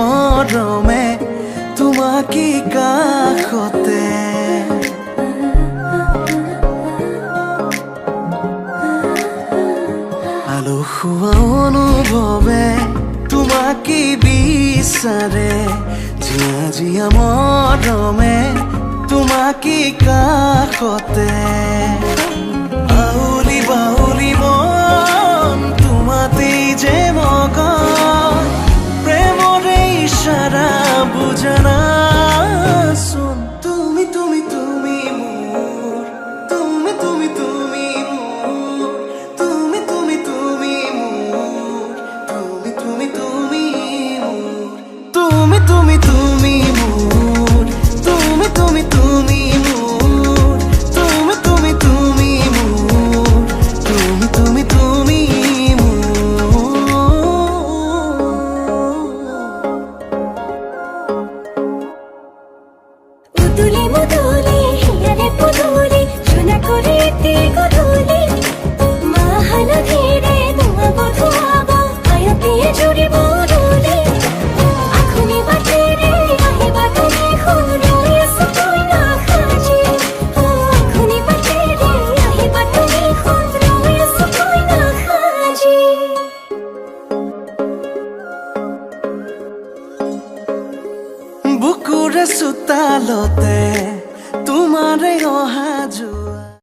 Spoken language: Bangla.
মৰমে তোমাকে কাষতে আলসুৱা অনুভৱে তোমাকে বিচাৰে জিয়া জিয়া মৰমে তোমাকে কাষতে আউলি বাউলি মন তোমাতেই যে মগন প্ৰেমৰে ইশাৰা বুজনা চোন তুমি তুমি তুমি মোৰ তুমি তুমি তুমি মোৰ তুমি তুমি তুমি মোৰ তুমি তুমি তুমি মোৰ তুমি তুমি তুমি মোৰ তুমি তুমি তুমি মোৰ তুমি তুমি তুমি মোৰ তুমি তুমি তুমি উদুলি মুদুলি হিয়ারে পুদুলি সোনা করে গধুলি মাহানা ধীরে ধোঁয়াব ধোঁয়াব আয়তিয়ে জুড়িব রুলি আখুনি বাটে রে আহিবা তুমি খুন রয়েছে তুই না খাজি আখুনি বাটে রে আহিবা তুমি খুন রয়েছে তুই না খাজি বুকুৰে চোতালতে তোমাৰে অহা যোৱা